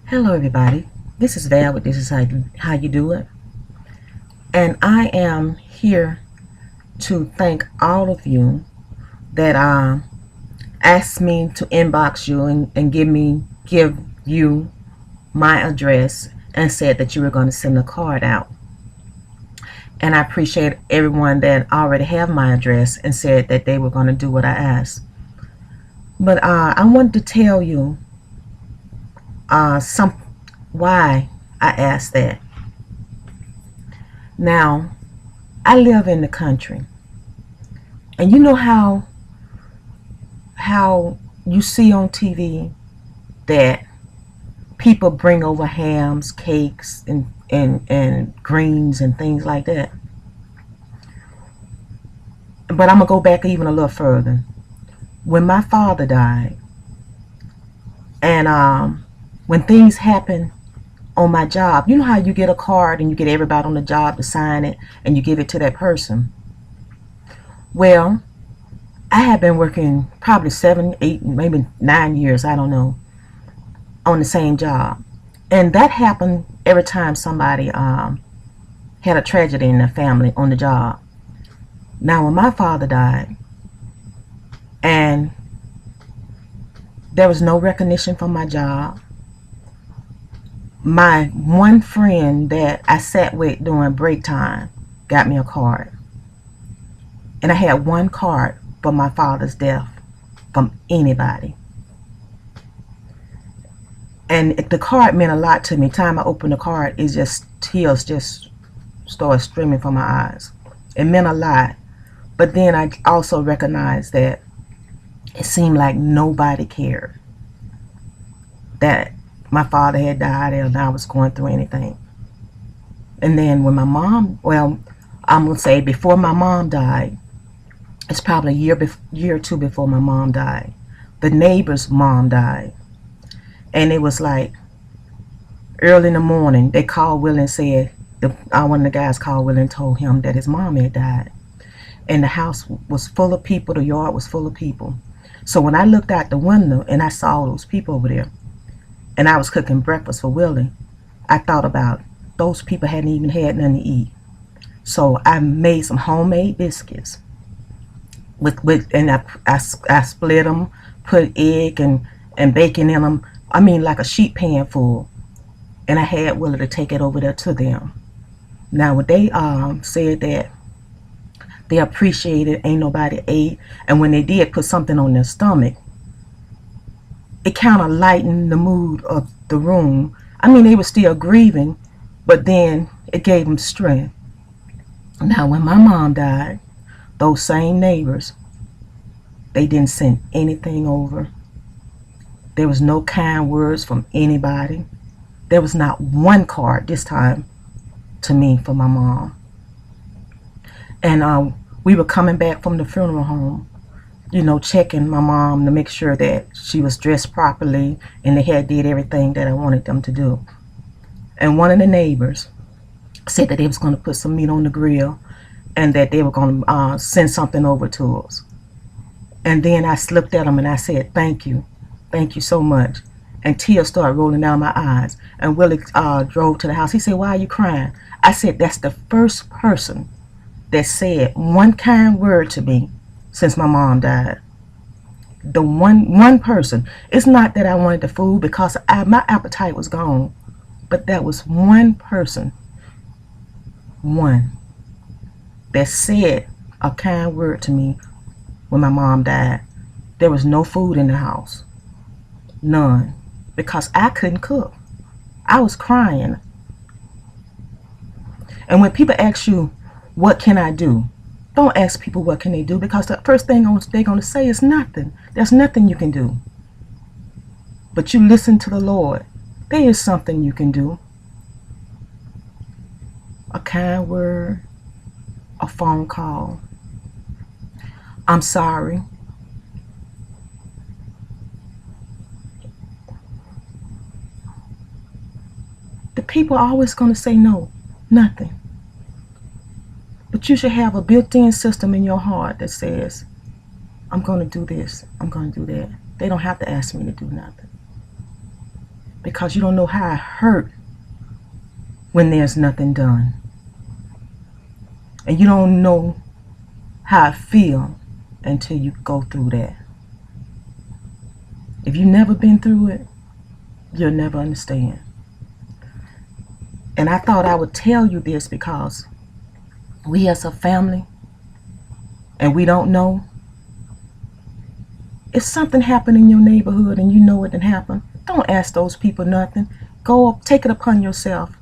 Hello everybody, this is Val with This Is How You Do It, and I am here to thank all of you that asked me to inbox you and give you my address and said that you were going to send a card out. And I appreciate everyone that already have my address and said that they were going to do what I asked. But I wanted to tell you some why I asked that. Now, I live in the country, and you know how you see on TV that people bring over hams, cakes, and greens and things like that. But I'm gonna go back even a little further. When my father died, and when things happen on my job, you know how you get a card and you get everybody on the job to sign it and you give it to that person. Well, I had been working probably 7, 8, maybe 9 years, I don't know, on the same job. And that happened every time somebody had a tragedy in their family on the job. Now, when my father died, and there was no recognition from my job, my one friend that I sat with during break time got me a card. And I had one card for my father's death from anybody. And the card meant a lot to me. Time I opened the card, it just, tears just started streaming from my eyes. It meant a lot. But then I also recognized that it seemed like nobody cared that my father had died and I was going through anything. And then when my mom, well, I'm going to say before my mom died, it's probably a year or two before my mom died, the neighbor's mom died. And it was like early in the morning, they called Will and said, one of the guys called Will and told him that his mom had died. And the house was full of people, the yard was full of people. So when I looked out the window and I saw those people over there, and I was cooking breakfast for Willie, I thought about those people hadn't even had nothing to eat. So I made some homemade biscuits and I split them, put egg and bacon in them. I mean, like a sheet pan full. And I had Willie to take it over there to them. Now, when they said that they appreciated ain't nobody ate, and when they did put something on their stomach, it kind of lightened the mood of the room. I mean, they were still grieving, but then it gave them strength. Now, when my mom died, those same neighbors, they didn't send anything over. There was no kind words from anybody. There was not one card this time to me for my mom. And we were coming back from the funeral home, you know, checking my mom to make sure that she was dressed properly and they had did everything that I wanted them to do. And one of the neighbors said that they was going to put some meat on the grill and that they were going to send something over to us. And then I looked at them and I said, thank you so much. And tears started rolling down my eyes. And Willie drove to the house. He said, why are you crying? I said, that's the first person that said one kind word to me since my mom died. The one person. It's not that I wanted the food, because my appetite was gone, but that was one person, one, that said a kind word to me when my mom died. There was no food in the house, none, because I couldn't cook. I was crying. And when people ask you, what can I do? Don't ask people what can they do, because the first thing they're going to say is nothing. There's nothing you can do. But you listen to the Lord. There is something you can do. A kind word, a phone call. I'm sorry. The people are always going to say no, nothing. But you should have a built-in system in your heart that says, I'm going to do this, I'm going to do that. They don't have to ask me to do nothing. because you don't know how it hurt when there's nothing done. And you don't know how I feel until you go through that. If you've never been through it, you'll never understand. And I thought I would tell you this because we as a family, and we don't know. If something happened in your neighborhood and you know it didn't happen, don't ask those people nothing. Go up, take it upon yourself.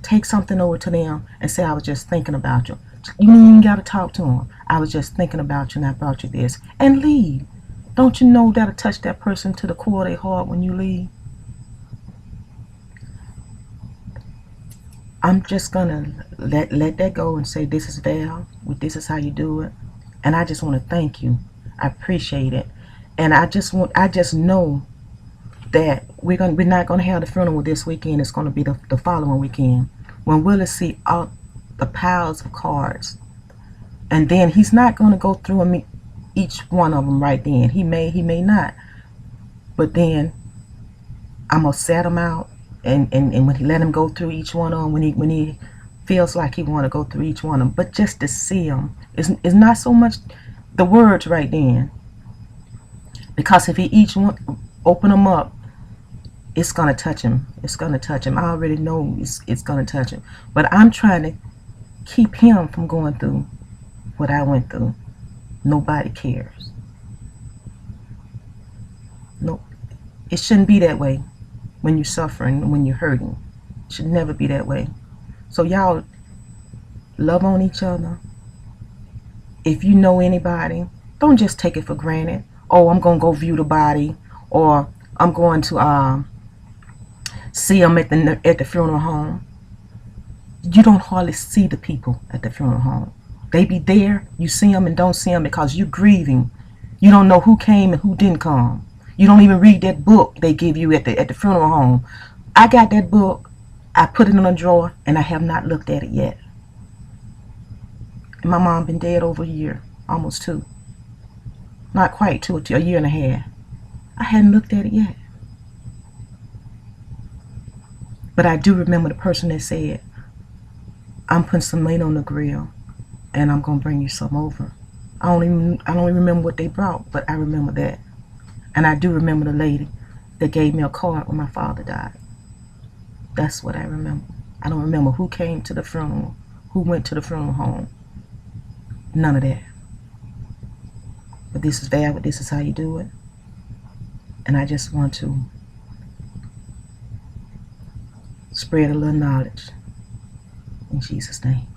Take something over to them and say, I was just thinking about you. You ain't even got to talk to them. I was just thinking about you and I brought you this. And leave. Don't you know that'll touch that person to the core of their heart when you leave? I'm just going to let that go and say, this is Val. This is how you do it. And I just want to thank you. I appreciate it. And I just know that we're not gonna have the funeral this weekend. It's gonna be the following weekend when Willis see all the piles of cards, and then he's not gonna go through them, each one of them right then. He may not, but then I'm gonna set them out, and when he let him go through each one of them, when he feels like he want to go through each one of them, but just to see them is not so much the words right then. Because if he each one open them up, it's gonna touch him. It's gonna touch him. I already know it's gonna touch him. But I'm trying to keep him from going through what I went through. Nobody cares. No, it shouldn't be that way when you're suffering, when you're hurting. It should never be that way. So y'all love on each other. If you know anybody, don't just take it for granted. Oh, I'm gonna go view the body, or I'm going to see them at the funeral home. You don't hardly see the people at the funeral home. They be there, you see them and don't see them because you're grieving. You don't know who came and who didn't come. You don't even read that book they give you at the funeral home. I got that book, I put it in a drawer, and I have not looked at it yet. And my mom been dead over a year, almost 2. Not quite 2, a year and a half. I hadn't looked at it yet. But I do remember the person that said, I'm putting some meat on the grill and I'm gonna bring you some over. I don't even remember what they brought, but I remember that. And I do remember the lady that gave me a card when my father died. That's what I remember. I don't remember who came to the funeral, who went to the funeral home. None of that. But this is Val, this is how you do it. And I just want to spread a little knowledge in Jesus' name.